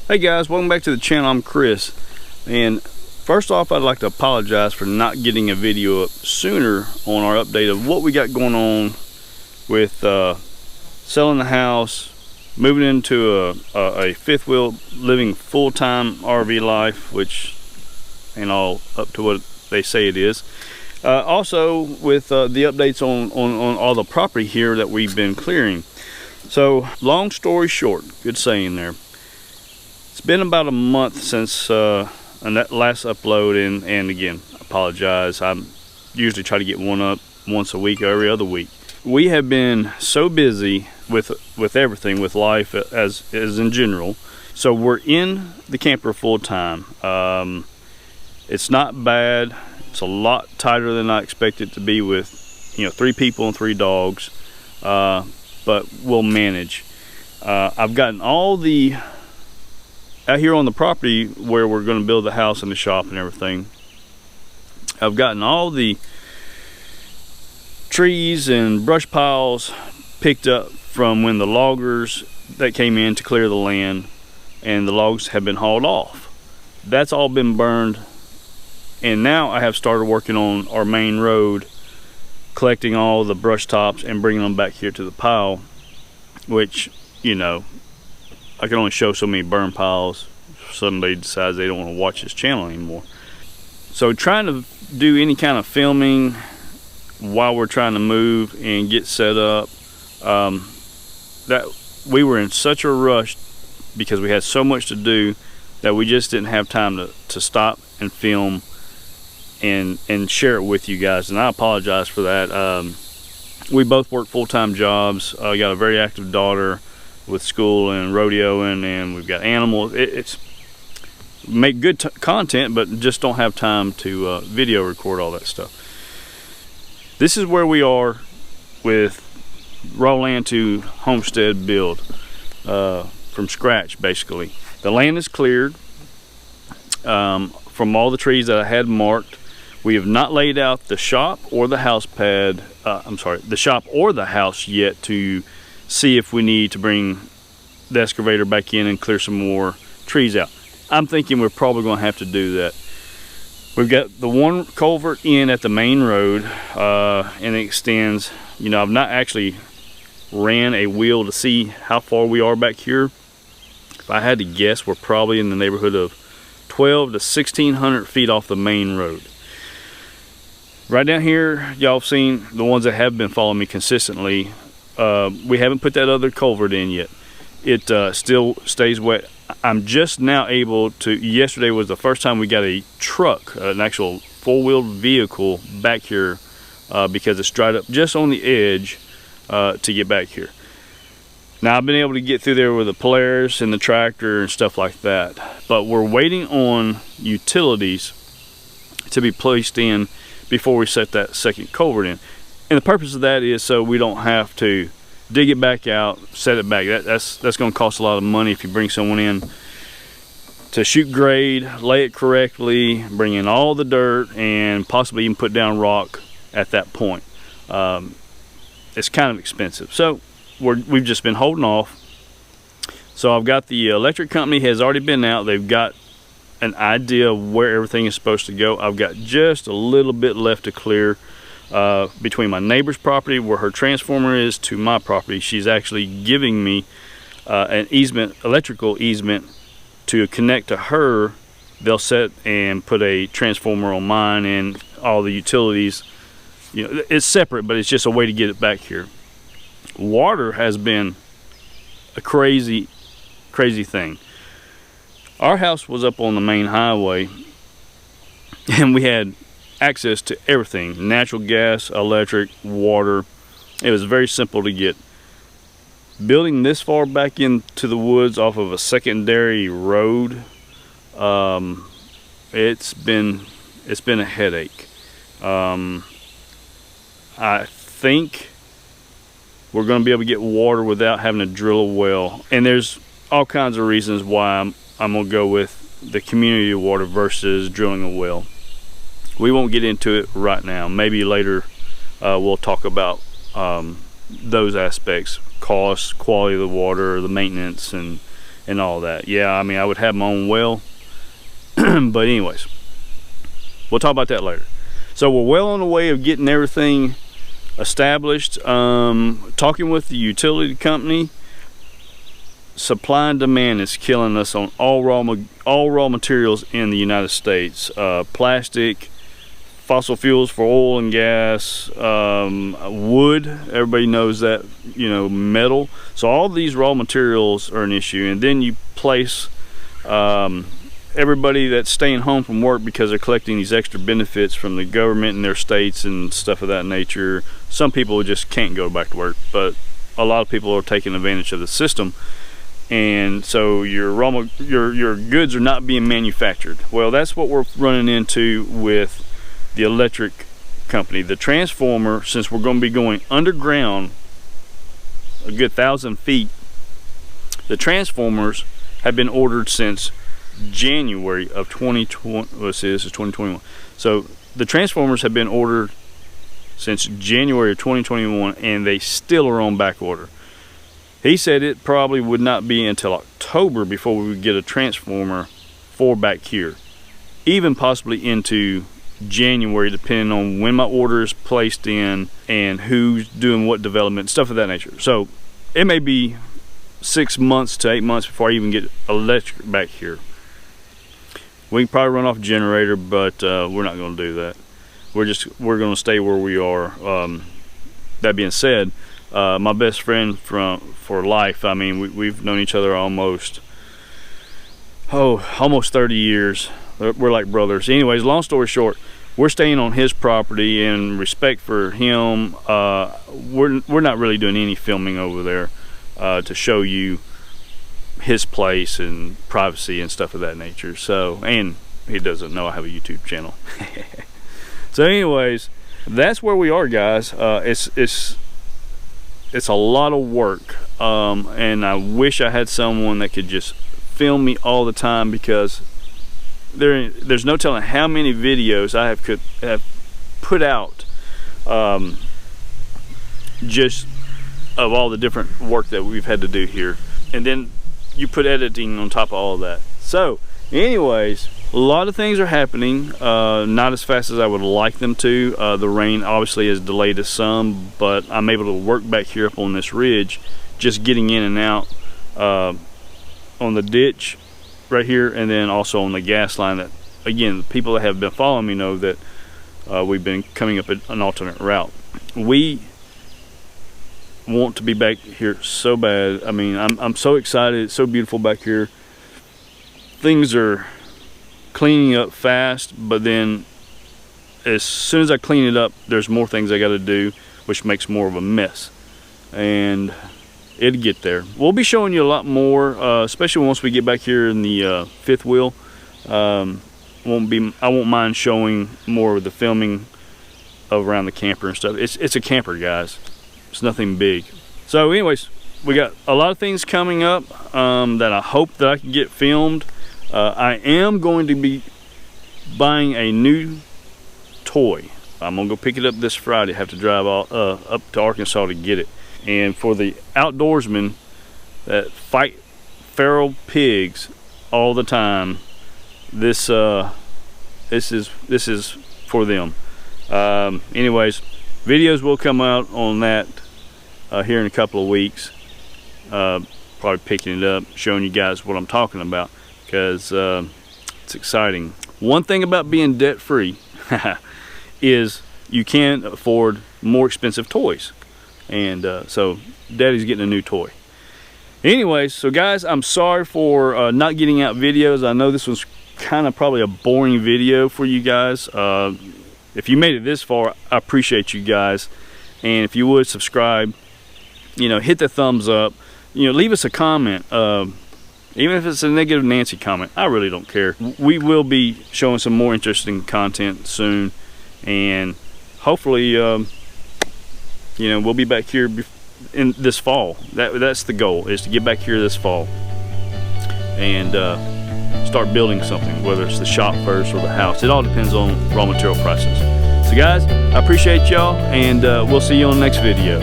Hey guys, welcome back to the channel. I'm Chris, and first off I'd like to apologize for not getting a video up sooner on our update of what we got going on with selling the house, moving into a fifth wheel, living full-time RV life, which ain't all up to what they say it is. Also with the updates on all the property here that we've been clearing. So long story short, good saying there, it's been about a month since that last upload, and again, I apologize. I usually try to get one up once a week or every other week. We have been so busy with everything, with life as in general. So we're in the camper full time. It's not bad. It's a lot tighter than I expected it to be with, you know, 3 people and 3 dogs, but we'll manage. I've gotten all the out here on the property where we're going to build the house and the shop and everything. I've gotten all the trees and brush piles picked up from when the loggers that came in to clear the land, and the logs have been hauled off. That's all been burned, and now I have started working on our main road, collecting all the brush tops and bringing them back here to the pile, which, you know, I can only show so many burn piles if somebody decides they don't want to watch this channel anymore. So trying to do any kind of filming while we're trying to move and get set up, that we were in such a rush because we had so much to do that we just didn't have time to stop and film and share it with you guys, and I apologize for that. We both work full-time jobs. I got a very active daughter with school and rodeoing, and we've got animals. It's make good content, but just don't have time to video record all that stuff. This is where we are with raw land to homestead build, from scratch basically. The land is cleared from all the trees that I had marked. We have not laid out the shop or the house pad, the shop or the house yet, to see if we need to bring the excavator back in and clear some more trees out. I'm thinking we're probably going to have to do that. We've got the one culvert in at the main road, and it extends. You know, I've not actually ran a wheel to see how far we are back here. If I had to guess, we're probably in the neighborhood of 12 to 1600 feet off the main road. Right down here, y'all have seen, the ones that have been following me consistently, we haven't put that other culvert in yet. It still stays wet. I'm just now able to, yesterday was the first time we got a truck, an actual four-wheeled vehicle back here, because it's dried up just on the edge to get back here. Now I've been able to get through there with the Polaris and the tractor and stuff like that, but we're waiting on utilities to be placed in before we set that second culvert in. And the purpose of that is so we don't have to dig it back out, set it back. That's going to cost a lot of money if you bring someone in to shoot grade, lay it correctly, bring in all the dirt, and possibly even put down rock at that point. It's kind of expensive. So we've just been holding off. So I've got the electric company has already been out. They've got an idea of where everything is supposed to go. I've got just a little bit left to clear between my neighbor's property where her transformer is to my property. She's actually giving me an easement, electrical easement, to connect to her. They'll set and put a transformer on mine, and all the utilities, you know, it's separate, but it's just a way to get it back here. Water has been a crazy thing. Our house was up on the main highway, and we had access to everything: natural gas, electric, water. It was very simple to get. Building this far back into the woods off of a secondary road, it's been a headache. I think we're going to be able to get water without having to drill a well, and there's all kinds of reasons why I'm going to go with the community water versus drilling a well. We won't get into it right now. Maybe later we'll talk about those aspects: cost, quality of the water, the maintenance, and and all that. Yeah, I mean, I would have my own well. But anyways, we'll talk about that later. So we're well on the way of getting everything established. Talking with the utility company, supply and demand is killing us on all raw materials in the United States. Plastic, fossil fuels for oil and gas, wood, everybody knows that, you know, metal. So all these raw materials are an issue. And then you place everybody that's staying home from work because they're collecting these extra benefits from the government in their states and stuff of that nature. Some people just can't go back to work, but a lot of people are taking advantage of the system. And so your goods are not being manufactured. Well, that's what we're running into with the electric company. The transformer, since we're going to be going underground a good 1,000 feet, the transformers have been ordered since January of 2020. Let's see, this is 2021. So the transformers have been ordered since January of 2021, and they still are on back order. He said it probably would not be until October before we would get a transformer for back here, even possibly into January, depending on when my order is placed in and who's doing what development, stuff of that nature. So it may be 6 months to 8 months before I even get electric back here. We can probably run off a generator, but we're not going to do that. We're going to stay where we are. That being said, my best friend for life, I mean, we've known each other almost 30 years. We're like brothers. Anyways, long story short, we're staying on his property, and respect for him, we're not really doing any filming over there to show you his place and privacy and stuff of that nature. So, and he doesn't know I have a YouTube channel. So anyways, that's where we are, guys. It's a lot of work, and I wish I had someone that could just film me all the time, because there's no telling how many videos I have put out, just of all the different work that we've had to do here, and then you put editing on top of all of that. So anyways, a lot of things are happening, not as fast as I would like them to. The rain obviously has delayed us some, but I'm able to work back here up on this ridge, just getting in and out on the ditch right here, and then also on the gas line. That, again, the people that have been following me know that we've been coming up an alternate route. We want to be back here so bad. I mean, I'm so excited. It's so beautiful back here. Things are cleaning up fast, but then as soon as I clean it up, there's more things I got to do, which makes more of a mess, and it'll get there. We'll be showing you a lot more, especially once we get back here in the fifth wheel. I won't mind showing more of the filming around the camper and stuff. It's a camper, guys. It's nothing big. So anyways, we got a lot of things coming up that I hope that I can get filmed. I am going to be buying a new toy. I'm gonna go pick it up this Friday. Have to drive up to Arkansas to get it. And for the outdoorsmen that fight feral pigs all the time, this is for them. Anyways, videos will come out on that here in a couple of weeks. Probably picking it up, showing you guys what I'm talking about, because it's exciting. One thing about being debt free is you can afford more expensive toys, and so Daddy's getting a new toy. Anyways, so guys, I'm sorry for not getting out videos. I know this was kind of probably a boring video for you guys. If you made it this far, I appreciate you guys, and if you would subscribe, you know, hit the thumbs up, you know, leave us a comment, even if it's a negative Nancy comment. I really don't care. We will be showing some more interesting content soon, and hopefully you know, we'll be back here in this fall. That's the goal, is to get back here this fall and start building something, whether it's the shop first or the house. It all depends on raw material prices. So guys, I appreciate y'all, and we'll see you on the next video.